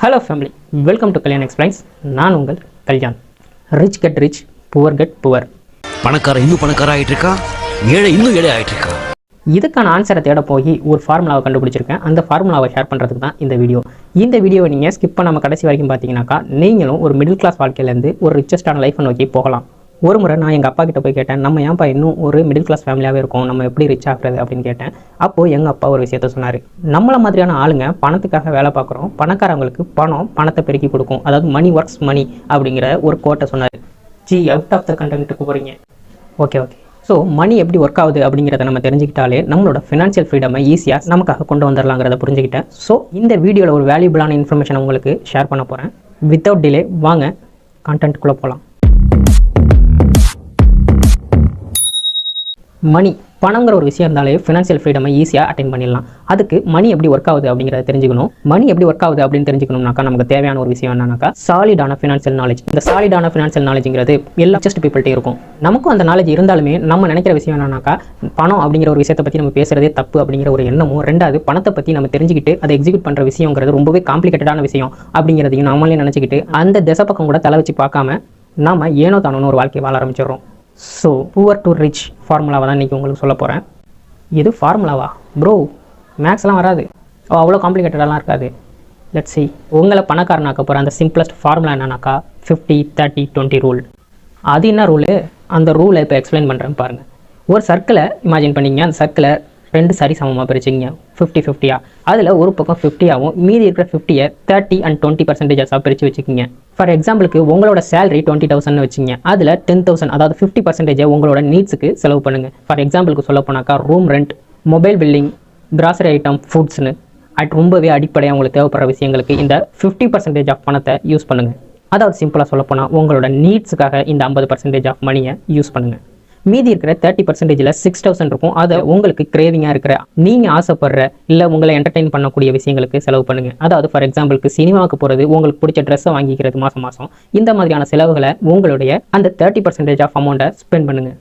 Hello family, welcome to Kalyan Explains. நான் உங்கள் Kalyan. Rich get rich, poor get poor. பணக்கார இன்னும் பணக்கார ஆயிட்டு இருக்கா, ஏழை இன்னும் ஏழை ஆயிட்டு இருக்கா. இதுக்கான ஆன்சரை தேட போய் ஒரு ஃபார்முலாவை கண்டுபிடிச்சிருக்கேன். அந்த ஃபார்முலாவை ஷேர் பண்ணுறதுக்கு தான் இந்த வீடியோ. இந்த வீடியோவை நீங்கள் ஸ்கிப் பண்ணாமல் கடைசி வரைக்கும் பார்த்தீங்கன்னாக்கா நீங்களும் ஒரு மிடில் கிளாஸ் வாழ்க்கையிலேருந்து ஒரு ரிச்சஸ்டான லைஃப்பை நோக்கி போகலாம். ஒரு முறை நான் எங்கள் அப்பா கிட்ட போய் கேட்டேன், நம்ம ஏன்ப்பா இன்னும் ஒரு மிடில் கிளாஸ் ஃபேமிலியாகவே இருக்கும், நம்ம எப்படி ரிச் ஆகிறது அப்படின்னு கேட்டேன். அப்போது எங்கள் அப்பா ஒரு விஷயத்த சொன்னார். நம்மளை மாதிரியான ஆளுங்க பணத்துக்காக வேலை பார்க்குறோம், பணக்காரங்களுக்கு பணத்தை பெருக்கி கொடுக்கும், அதாவது மணி ஒர்க்ஸ் மணி அப்படிங்கிற ஒரு கோட்டை சொன்னார். அவுட் ஆஃப் த கண்டென்ட்டுக்கு போகிறீங்க. ஓகே. ஸோ மணி எப்படி ஒர்க் ஆகுது அப்படிங்கிறத நம்ம தெரிஞ்சுக்கிட்டாலே நம்மளோட ஃபினான்ஷியல் ஃப்ரீடமை ஈஸியாக நமக்காக கொண்டு வந்துடலாங்கிறத புரிஞ்சுக்கிட்டேன். ஸோ இந்த வீடியோவில் ஒரு வேல்யூபிளான இன்ஃபர்மேஷன் உங்களுக்கு ஷேர் பண்ண போகிறேன். வித்தவுட் டிலே வாங்க கண்டென்ட்டுக்குள்ளே போகலாம். மணி, பணங்கிற ஒரு விஷயம் இருந்தாலே ஃபினான்ஷியல் ஃப்ரீடமை ஈஸியாக அட்டைன் பண்ணிடலாம். அதுக்கு மணி எப்படி ஒர்க் ஆகுது அப்படிங்கிறத தெரிஞ்சுக்கணும். மணி எப்படி ஒர்க் ஆகுது அப்படின்னு தெரிஞ்சுக்கணும்னாக்கா நமக்கு தேவையான ஒரு விஷயம் என்னன்னாக்கா சாலிடான ஃபினான்ஷியல் நாலேஜ். இந்த சாலிடான ஃபினான்ஷியல் நாலேஜ்ங்கிறது எல்லா ஜஸ்ட் பீப்பிள்கிட்டே இருக்கும். நமக்கும் அந்த நாலேஜ் இருந்தாலுமே நம்ம நினைக்கிற விஷயம் என்னன்னாக்கா பணம் அப்படிங்கிற ஒரு விஷயத்தை பற்றி நம்ம பேசுறதே தப்பு அப்படிங்கிற ஒரு எண்ணமும், ரெண்டாவது பணத்தை பற்றி நம்ம தெரிஞ்சுக்கிட்டு அதை எக்ஸிக்யூட் பண்ணுற விஷயங்கிறது ரொம்பவே காம்ப்ளிகேட்டடான விஷயம் அப்படிங்கிறதையும் நம்மளே நினச்சிக்கிட்டு அந்த திசை பக்கம் கூட தலை வச்சு பார்க்காம நாம ஏனோ தானோன்னு ஒரு வாழ்க்கையை வாழ ஆரம்பிச்சிடுறோம். ஸோ புவர் டு ரிச் ஃபார்முலாவை தான் இன்றைக்கி உங்களுக்கு சொல்ல போகிறேன். இது ஃபார்முலாவா ப்ரோ? மேக்ஸ்லாம் வராது, அவ்வளோ காம்ப்ளிகேட்டடாலாம் இருக்காது. Let's see. உங்களை பணக்காரனாக்க போகிற அந்த சிம்பிளஸ்ட் ஃபார்முலா என்னன்னாக்கா 50-30-20 ரூல். அது என்ன ரூலு? அந்த ரூலை இப்போ எக்ஸ்பிளைன் பண்ணுறேன் பாருங்கள். ஒரு சர்க்கிளை இமேஜின் பண்ணிங்க. அந்த சர்க்கிளை 2 சரி சமமாக பிரிச்சிங்க, 50-50. அதில் ஒரு பக்கம் 50ஆகவும் மீதி இருக்கிற 50யை 30 and 20% பிரித்து வச்சுக்கிங்க. ஃபார் எக்ஸாம்பிளுக்கு உங்களோட சேலரி 20,000 வச்சுங்க. அதில் 10,000 அதாவது 50% உங்களோட நீட்ஸுக்கு செலவு பண்ணுங்கள். ஃபார் எக்ஸாம்பிளுக்கு சொல்ல போனாக்கா room rent, mobile billing, grocery item, ஃபுட்ஸ்னு ரொம்பவே அடிப்படையாக உங்களுக்கு தேவைப்படுற விஷயங்களுக்கு இந்த 50% ஆஃப் பணத்தை யூஸ் பண்ணுங்கள். அதாவது சிம்பிளாக சொல்லப்போனால் உங்களோட நீட்ஸுக்காக இந்த 50% ஆஃப் மணியை யூஸ் பண்ணுங்கள். மீதி இருக்கிற 30%ல் 6,000 இருக்கும். அதை உங்களுக்கு கிரேவிங்காக இருக்கிற நீங்கள் ஆசைப்படுற இல்லை உங்களை என்டர்டெயின் பண்ணக்கூடிய விஷயங்களுக்கு செலவு பண்ணுங்கள். அதாவது ஃபார் எக்ஸாம்பிளுக்கு சினிமாவுக்கு போகிறது, உங்களுக்கு பிடிச்ச ட்ரெஸ்ஸை வாங்கிக்கிறது மாதம் இந்த மாதிரியான செலவுகளை உங்களுடைய அந்த 30% ஆஃப் அமௌண்ட்டை ஸ்பெண்ட் பண்ணுங்கள்.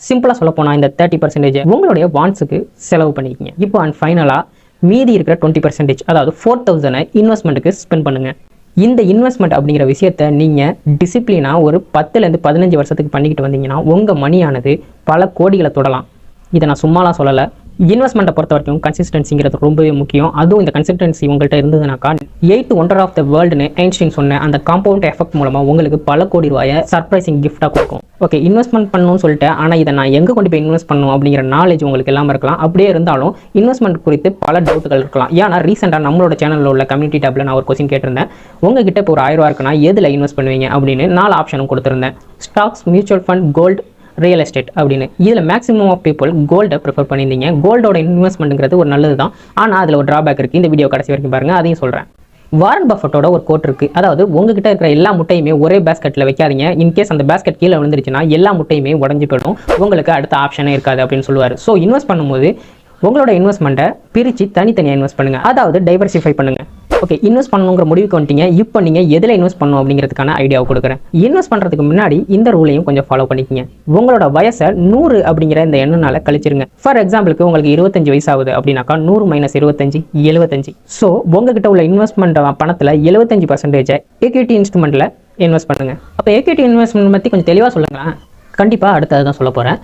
சிம்பிளாக சொல்லப்போனால் இந்த 30% உங்களுடைய வாண்ட்ஸுக்கு செலவு பண்ணிக்கிங்க. இப்போ அண்ட் ஃபைனலாக மீதி இருக்கிற 20% அதாவது 4,000 இன்வெஸ்ட்மெண்ட்டுக்கு ஸ்பெண்ட் பண்ணுங்கள். இந்த இன்வெஸ்ட்மெண்ட் அப்படிங்கிற விஷயத்தை நீங்கள் டிசிப்ளினாக ஒரு 10லேருந்து 15 வருஷத்துக்கு பண்ணிக்கிட்டு வந்தீங்கன்னா உங்கள் மணியானது பல கோடிகளை தொடலாம். இதை நான் சும்மாலாம் சொல்லலை. இன்வெஸ்ட்மெண்ட்டை பொறுத்த வரைக்கும் கன்சிஸ்டன்சிங்கிறது ரொம்பவே முக்கியம். அதுவும் இந்த கன்சிஸ்டன்சி உங்கள்கிட்ட இருந்ததுனாக்கா 8th wonder ஆஃப் த வேர்ல்டுன்னு ஐன்ஸ்டைன் சொன்ன அந்த காம்பவுண்ட் எஃபெக்ட் மூலமாக உங்களுக்கு பல கோடி ரூபாயை சர்ப்ரைசிங் கிஃப்டாக கொடுக்கும். ஓகே, இன்வெஸ்ட்மெண்ட் பண்ணணும்னு சொல்லிட்டு ஆனால் இதை நான் எங்கே கொண்டு போய் இன்வெஸ்ட் பண்ணணும் அப்படிங்கிற நாலேஜ் உங்களுக்கு எல்லாம் இருக்கலாம். அப்படியே இருந்தாலும் இன்வெஸ்ட்மெண்ட் குறித்து பல டவுட்டுகள் இருக்கலாம். ஏன்னா ரீசெண்டாக நம்மளோட சேனலில் உள்ள கம்யூனிட்டி டேப்பில் நான் ஒரு கொஸ்டின் கேட்டிருந்தேன். உங்ககிட்ட இப்போ ஒரு 1000 ரூபா இருக்குன்னா எதில் இன்வெஸ்ட் பண்ணுவீங்க அப்படின்னு 4 ஆப்ஷனும் கொடுத்துருந்தேன். Stocks, mutual fund, gold, real estate அப்படின்னு. இதில் மேக்ஸிமம் ஆஃப் பீப்புள் கோல்டை ப்ரிஃபர் பண்ணியிருந்தீங்க. கோல்டோட இன்வெஸ்ட்மெண்ட்டுங்கிறது ஒரு நல்லது தான், ஆனால் அதில் ஒரு ட்ராபேக் இருக்குது. இந்த வீடியோ கடைசி வரைக்கும் பாருங்கள், அதையும் சொல்கிறேன். வாரன் பஃபட்டோட ஒரு கோட் இருக்குது. அதாவது உங்ககிட்ட இருக்கிற எல்லா முட்டையுமே ஒரே பேஸ்கெட்டில் வைக்காதீங்க. இன்கேஸ் அந்த பேஸ்கெட் கீழே விழுந்துருச்சுன்னா எல்லா முட்டையுமே உடஞ்சி போயிடும், உங்களுக்கு அடுத்த ஆப்ஷனே இருக்காது அப்படின்னு சொல்லுவார். ஸோ இன்வெஸ்ட் பண்ணும்போது உங்களோட இன்வெஸ்ட்மெண்ட்டை பிரித்து தனித்தனியாக இன்வெஸ்ட் பண்ணுங்கள், அதாவது டைவர்சிஃபை பண்ணுங்கள். ஓகே, இன்வெஸ்ட் பண்ணணுங்கிற முடிவுக்கு வந்துட்டீங்க. இப்போ நீங்கள் எதில் இன்வெஸ்ட் பண்ணணும் அப்படிங்கிறதுக்கான ஐடியாவை கொடுக்குறேன். இன்வெஸ்ட் பண்ணுறதுக்கு முன்னாடி இந்த ரூலையும் கொஞ்சம் ஃபாலோ பண்ணிக்கிங்க. உங்களோட வயசை 100 அப்படிங்கிற இந்த எண்ணனால கழிச்சிருங்க. ஃபார் எக்ஸாம்பிளுக்கு உங்களுக்கு 25 வயசு ஆகுது அப்படின்னாக்கா 100 - 25 75. ஸோ உங்ககிட்ட உள்ள இன்வெஸ்ட்மெண்ட் பணத்தில் 75% எக்விட்டி இன்ஸ்ட்ருமெண்ட்டில் இன்வெஸ்ட் பண்ணுங்கள். அப்போ எக்விட்டி இன்வெஸ்ட்மெண்ட் பற்றி கொஞ்சம் தெளிவாக சொல்லுங்களேன். கண்டிப்பாக அடுத்தது தான் சொல்ல போகிறேன்.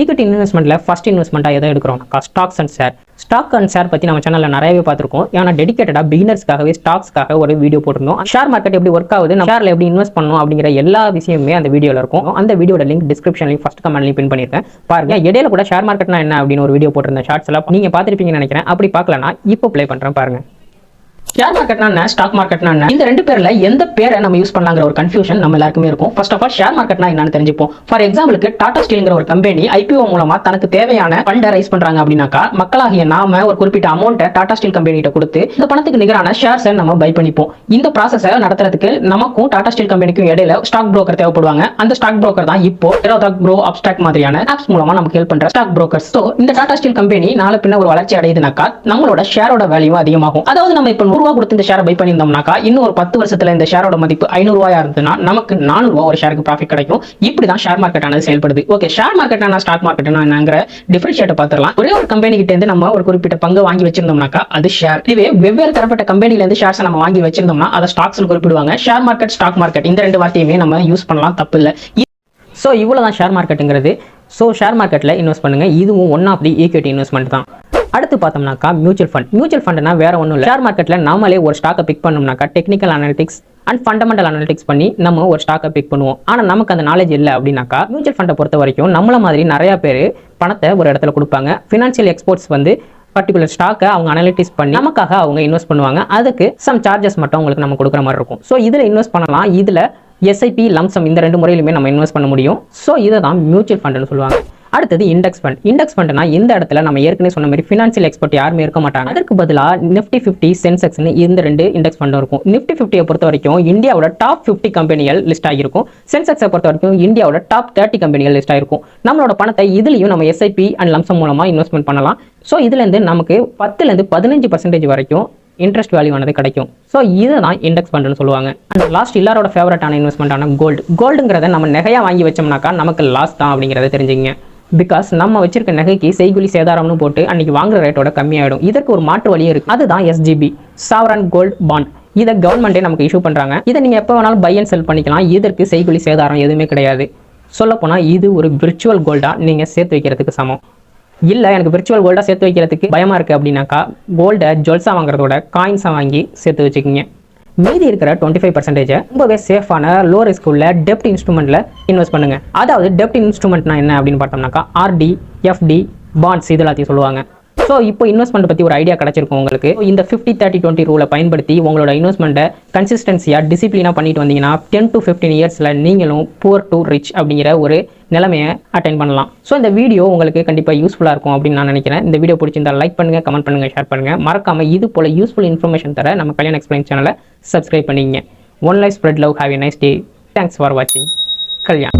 ஈக்விட்டி இன்வெஸ்ட்மெண்ட்டில் ஃபஸ்ட் இன்வெஸ்ட்மெண்ட்டாக எதை எடுக்கிறோம்னாக்கா stocks and share. Stock and share பற்றி நம்ம சேனலில் நிறையவே பார்த்துருக்கோம். ஏன்னா டெடிகேட்டடாக பிகினர்ஸ்க்காகவே ஸ்டாக்ஸ்க்காக ஒரு வீடியோ போட்டிருந்தோம். ஷேர் மார்க்கெட் எப்படி ஒர்க் ஆகுது, நம்ம ஷேரில் எப்படி இன்வெஸ்ட் பண்ணணும் அப்படிங்கிற எல்லா விஷயமே அந்த வீடியோவில் இருக்கும். அந்த வீடியோட லிங்க் டிஸ்கிரிப்ஷன்லையும் ஃபஸ்ட் கமெண்ட்லையும் பின் பண்ணியிருக்கேன் பாருங்க. இடையில கூட ஷேர் மார்க்கெட்னா என்ன அப்படின்னு ஒரு வீடியோ போட்டிருந்தேன். ஷார்ட்ஸ் எல்லாம் நீங்கள் பார்த்துருப்பீங்கன்னு நினைக்கிறேன். அப்படி பார்க்கலன்னா இப்போ ப்ளே பண்ணுறேன் பாருங்க. ஷேர் மார்க்கெட்னா என்ன, ஸ்டாக் மார்க்கெட்னா என்ன, இந்த 2 பேர்ல எந்த பேரை நம்ம யூஸ் பண்ணலாங்கிற ஒரு கன்ஃபியூஷன் நம்ம எல்லாருக்குமே இருக்கும். ஃபர்ஸ்ட் ஆஃப் ஆல் ஷேர் மார்க்கெட்னா என்னன்னு தெரிஞ்சுப்போம். ஃபார் எக்ஸாம்பிளுக்கு டாடா ஸ்டீல்ங்கிற ஒரு கம்பெனி ஐபிஓ மூலமா தனக்கு தேவையான ஃபண்டை ரைஸ் பண்றாங்க அப்படின்னாக்கா மக்களாகிய நாம ஒரு குறிப்பிட்ட அமௌண்ட்டை டாடா ஸ்டீல் கம்பெனிகிட்ட கொடுத்து இந்த பணத்துக்கு நிகரான ஷேர்ஸை நம்ம பை பண்ணிப்போம். இந்த ப்ராசஸை நடத்துறதுக்கு நமக்கும் டாடா ஸ்டீல் கம்பெனிக்கும் இடையில ஸ்டாக் புரோக்கர் தேவைப்படுவாங்க. அந்த ஸ்டாக் புரோக்கர் தான் இப்போ ப்ரோ அப்ஸ்டாக் மாதிரியான ஆப்ஸ் மூலமா நமக்கு ஹெல்ப் பண்ற ஸ்டாக் புரோக்கர்ஸ். ஸோ இந்த டாடா ஸ்டீல் கம்பெனி நாளை பின்ன ஒரு வளர்ச்சி அடையுதுனாக்கா நம்மளோட ஷேரோட வேல்யூ அதிகமாகும். அதாவது நம்ம இப்போ ரூபா கொடுத்து இந்த ஷேரை பை பண்ணியிருந்தோம்னாக்கா இன்னும் ஒரு 10 வருஷத்துல இந்த ஷேரோட மதிப்பு 500 ரூபாயா இருந்ததுன்னா நமக்கு 400 ரூபா ஒரு ஷேருக்கு ப்ராஃபிட் கிடைக்கும். இப்படிதான் ஷேர் மார்க்கெட் ஆனது செயல்படுது. Okay, share market stock market என்னங்கிற டிஃபரன்ஷியேட் பார்த்துடலாம். ஒரே ஒரு கம்பெனி கிட்ட இருந்து நம்ம ஒரு குறிப்பிட்ட பங்கு வாங்கி வச்சிருந்தோம்னாக்கா அது ஷேர். இதுவே வெவ்வேறு தரப்பட்ட கம்பெனில இருந்து ஷேர்ஸ் நம்ம வாங்கி வச்சிருந்தோம்னா அதை ஸ்டாக்ஸ் குறிப்பிடுவாங்க. ஷேர் மார்க்கெட், ஸ்டாக் மார்க்கெட் இந்த ரெண்டு வார்த்தையுமே நம்ம யூஸ் பண்ணலாம், தப்பு இல்லை. ஸோ இவ்வளோதான் ஷேர் மார்க்கெட்டுங்கிறது. ஸோ ஷேர் மார்க்கெட்டில் இன்வெஸ்ட் பண்ணுங்க. இதுவும் one of the equity investment தான். அடுத்து பார்த்தோம்னாக்கா மியூச்சுவல் ஃபண்ட். மியூச்சுவல் ஃபண்ட்னா வேற ஒன்றும் இல்லை. ஷேர் மார்க்கெட்டில் நாமளே ஒரு ஸ்டாக்கை பிக் பண்ணோம்னாக்கா technical analytics and fundamental analytics பண்ணி நம்ம ஒரு ஸ்டாக்கை பிக் பண்ணுவோம். ஆனால் நமக்கு அந்த நாலேஜ் இல்லை அப்படின்னாக்கா மியூச்சுவல் ஃபண்டை பொறுத்த வரைக்கும் நம்மள மாதிரி நிறைய பேர் பணத்தை ஒரு இடத்துல கொடுப்பாங்க. ஃபினான்ஷியல் எக்ஸ்பர்ட்ஸ் வந்து பர்டிகுலர் ஸ்டாக்கை அவங்க அனலிட்டிக்ஸ் பண்ணி நமக்காக அவங்க இன்வெஸ்ட் பண்ணுவாங்க. அதுக்கு சம் சார்ஜஸ் மட்டும் உங்களுக்கு நம்ம கொடுக்குற மாதிரி இருக்கும். ஸோ இதில் இன்வெஸ்ட் பண்ணலாம். இதில் எஸ்ஐபி, லம்சம் இந்த ரெண்டு முறையிலுமே நம்ம இன்வெஸ்ட் பண்ண முடியும். ஸோ இதை தான் மியூச்சுவல் ஃபண்ட்னு சொல்லுவாங்க. அடுத்தது இண்டெக்ஸ் ஃபண்ட். இண்டெக்ஸ் ஃபண்ட்னா இந்த இடத்துல நம்ம ஏற்கனவே சொன்ன மாதிரி ஃபினான்ஷியல் எக்ஸ்பர்ட் யாருமே இருக்க மாட்டாங்க. அதற்கு பதிலாக நிஃப்டி 50, சென்செக்ஸ்னு இந்த ரெண்டு இண்டெக்ஸ் ஃபண்டும் இருக்கும். நிஃப்டி 50 பொறுத்த வரைக்கும் இந்தியாவோட டாப் 50 கம்பெனிகள் லிஸ்ட் ஆகிருக்கும். சென்செக்ஸை பொறுத்த வரைக்கும் இந்தியாவோட டாப் 30 கம்பெனிகள் லிஸ்ட் ஆகிருக்கும். நம்மளோட பணத்தை இதுலையும் நம்ம எஸ்ஐபி அண்ட் லம்சம் மூலமா இன்வெஸ்ட்மெண்ட் பண்ணலாம். ஸோ இதுலேருந்து நமக்கு 10% 15% வரைக்கும் இன்ட்ரெஸ்ட் வேல்யூ ஆனது கிடைக்கும். ஸோ இதுதான் இண்டெக்ஸ் ஃபண்ட்னு சொல்லுவாங்க. அண்ட் லாஸ்ட் எல்லாரோட ஃபேவரட்டான இன்வெஸ்ட்மெண்ட்டான கோல்டு. கோல்டுங்கிறத நம்ம நகையா வாங்கி வச்சோம்னாக்கா நமக்கு லாஸ் தான் அப்படிங்கிறத தெரிஞ்சுங்க. பிகாஸ் நம்ம வச்சிருக்க நகைக்கு செய்குலி சேதாரம்னு போட்டு அன்னைக்கு வாங்குற ரேட்டோட கம்மியாயிடும். இதற்கு ஒரு மாற்று வழி இருக்கு. அதுதான் எஸ்ஜிபி, சாவரன் கோல்ட் பாண்ட். இதை கவர்மெண்ட்டே நமக்கு இஷ்யூ பண்றாங்க. இதை நீங்க எப்போ வேணாலும் பை அண்ட் செல் பண்ணிக்கலாம். இதற்கு செய்குலி சேதாரம் எதுவுமே கிடையாது. சொல்லப்போனா இது ஒரு விர்ச்சுவல் கோல்டா நீங்க சேர்த்து வைக்கிறதுக்கு சமம். இல்லை எனக்கு விர்ச்சுவல் கோல்டாக சேர்த்து வைக்கிறதுக்கு பயமாக இருக்குது அப்படின்னாக்கா கோல்டை ஜுவல்ஸாக வாங்குறதோட காயின்ஸாக வாங்கி சேர்த்து வச்சுக்கிங்க. மீதி இருக்கிற 25% ரொம்பவே சேஃபான லோ ரிஸ்க் உள்ள டெப்ட் இன்ஸ்ட்ருமெண்ட்டில் இன்வெஸ்ட் பண்ணுங்க. அதாவது டெப்ட் இன்ஸ்ட்ருமெண்ட்னா என்ன அப்படின்னு பார்த்தோம்னாக்கா ஆர்டி, எஃப்டி, பாண்ட்ஸ் இது எல்லாத்தையும் சொல்லுவாங்க. ஸோ இப்போ இன்வெஸ்ட்மெண்ட் பற்றி ஒரு ஐடியா கிடைச்சிருக்கும் உங்களுக்கு. இந்த 50-30-20 ரூலை பயன்படுத்தி உங்களோட இன்வெஸ்ட்மெண்ட்டை கன்சிஸ்டன்சியாக டிசிப்ளினாக பண்ணிட்டு வந்தீங்கன்னா 10 to 15 இயர்ஸில் நீங்களும் புவர் டு ரிச் அப்படிங்கிற ஒரு நிலைமையை அட்டைன் பண்ணலாம். ஸோ இந்த வீடியோ உங்களுக்கு கண்டிப்பாக யூஸ்ஃபுல்லாக இருக்கும் அப்படின்னு நான் நினைக்கிறேன். இந்த வீடியோ பிடிச்சிருந்தா லைக் பண்ணுங்கள், கமெண்ட் பண்ணுங்கள், ஷேர் பண்ணுங்கள். மறக்காம இது போல யூஸ்ஃபுல் இன்ஃபர்மேஷன் தர நம்ம கல்யாண் எக்ஸ்பிளைன் சேனலை சப்ஸ்கிரைப் பண்ணிங்க. One life spread love, have a nice day. Thanks for வாட்சிங். கல்யாண்.